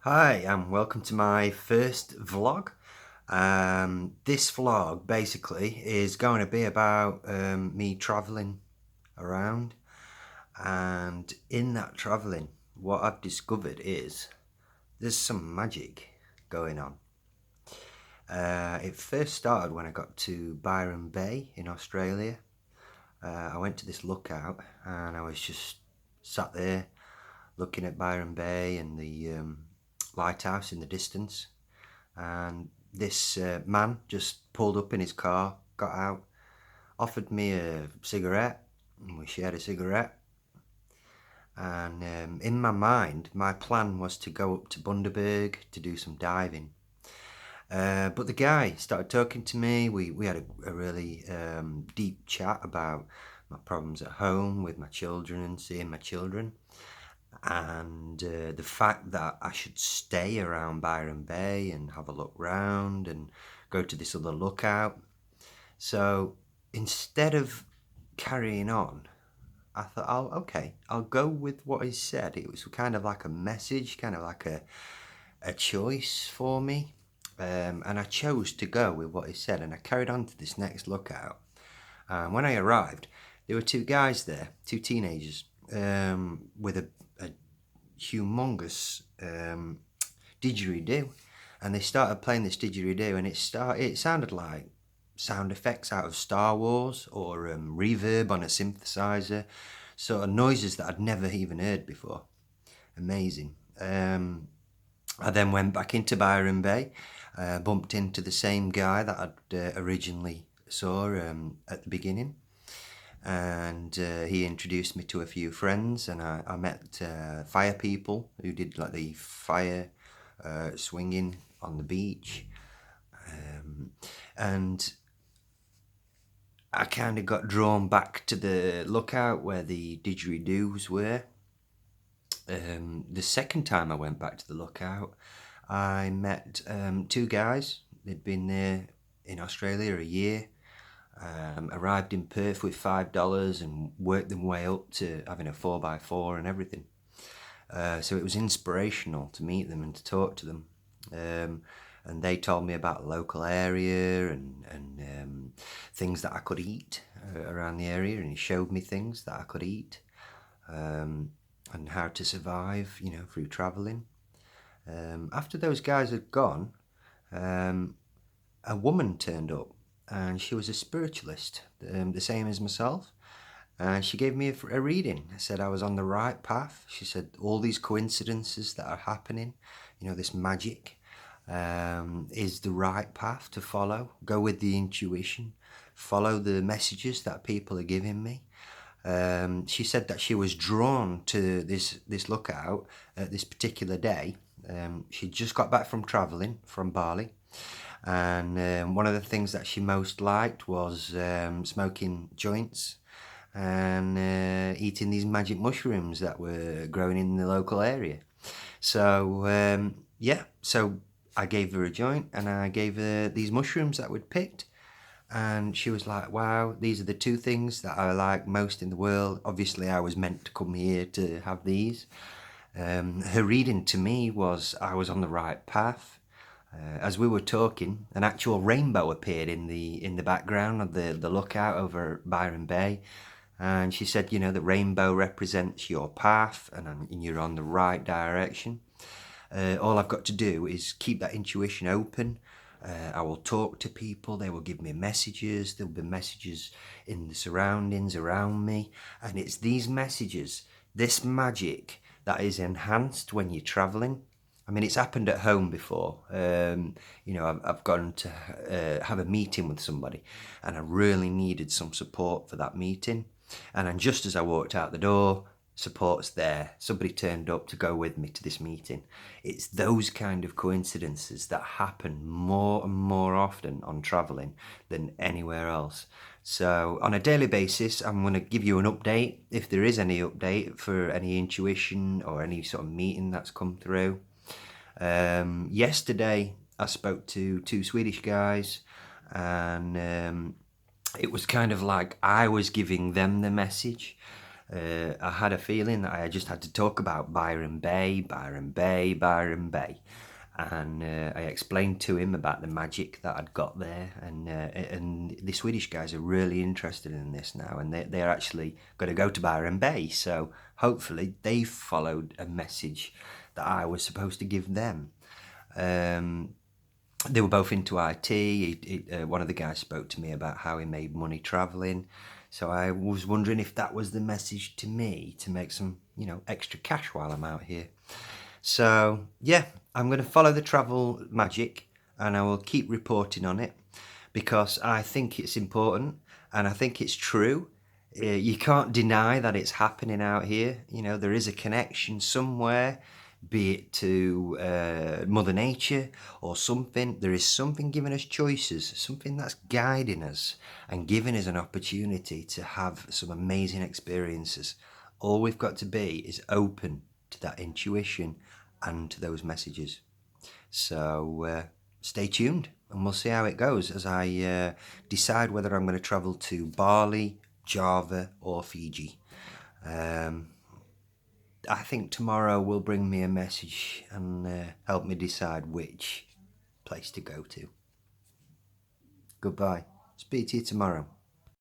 Hi, and welcome to my first vlog. This vlog basically is going to be about me traveling around, and in that traveling, what I've discovered is there's some magic going on. It first started when I got to Byron Bay in Australia. I went to this lookout and I was just sat there looking at Byron Bay and the lighthouse in the distance. And this man just pulled up in his car, got out, offered me a cigarette, and we shared a cigarette. And in my mind, my plan was to go up to Bundaberg to do some diving. But the guy started talking to me. We had a really deep chat about my problems at home with my children and seeing my children, and the fact that I should stay around Byron Bay and have a look round and go to this other lookout. So instead of carrying on, I thought, I'll go with what he said. It was kind of like a message, kind of like a choice for me. And I chose to go with what he said, and I carried on to this next lookout. When I arrived, there were two guys there, two teenagers, with a humongous didgeridoo, and they started playing this didgeridoo, and it sounded like sound effects out of Star Wars or reverb on a synthesizer, sort of noises that I'd never even heard before. Amazing. I then went back into Byron Bay, bumped into the same guy that I'd originally saw at the beginning, and he introduced me to a few friends, and I met fire people who did like the fire swinging on the beach, and I kind of got drawn back to the lookout where the didgeridoos were. The second time I went back to the lookout, I met two guys. They'd been there in Australia a year. Arrived in Perth with $5 and worked them way up to having a 4x4 and everything. So it was inspirational to meet them and to talk to them. And they told me about the local area and things that I could eat around the area, and he showed me things that I could eat and how to survive, through travelling. After those guys had gone, a woman turned up, and she was a spiritualist, the same as myself. And she gave me a reading. I said I was on the right path. She said all these coincidences that are happening, this magic, is the right path to follow. Go with the intuition. Follow the messages that people are giving me. She said that she was drawn to this lookout at this particular day. She just got back from travelling from Bali. And one of the things that she most liked was smoking joints and eating these magic mushrooms that were growing in the local area. So so I gave her a joint and I gave her these mushrooms that we'd picked, and she was like, wow, these are the two things that I like most in the world. Obviously I was meant to come here to have these. Her reading to me was I was on the right path. As we were talking, an actual rainbow appeared in the background of the lookout over Byron Bay, and she said, the rainbow represents your path, and you're on the right direction. All I've got to do is keep that intuition open. I will talk to people. They will give me messages. There'll be messages in the surroundings around me, and it's these messages, this magic, that is enhanced when you're traveling. I mean, it's happened at home before. I've gone to have a meeting with somebody, and I really needed some support for that meeting. And then just as I walked out the door, support's there. Somebody turned up to go with me to this meeting. It's those kind of coincidences that happen more and more often on traveling than anywhere else. So on a daily basis, I'm going to give you an update, if there is any update, for any intuition or any sort of meeting that's come through. Yesterday I spoke to two Swedish guys, and it was kind of like I was giving them the message. I had a feeling that I just had to talk about Byron Bay, Byron Bay, Byron Bay. And I explained to him about the magic that I'd got there, and the Swedish guys are really interested in this now, and they're actually going to go to Byron Bay. So hopefully they followed a message that I was supposed to give them. They were both into IT. One of the guys spoke to me about how he made money traveling. So I was wondering if that was the message to me, to make some, extra cash while I'm out here. So yeah, I'm going to follow the travel magic, and I will keep reporting on it, because I think it's important and I think it's true. You can't deny that it's happening out here. There is a connection somewhere, be it to Mother Nature or something. There is something giving us choices, something that's guiding us and giving us an opportunity to have some amazing experiences. All we've got to be is open to that intuition and to those messages. So stay tuned, and we'll see how it goes as I decide whether I'm going to travel to Bali, Java or Fiji. I think tomorrow will bring me a message and help me decide which place to go to. Goodbye. Speak to you tomorrow.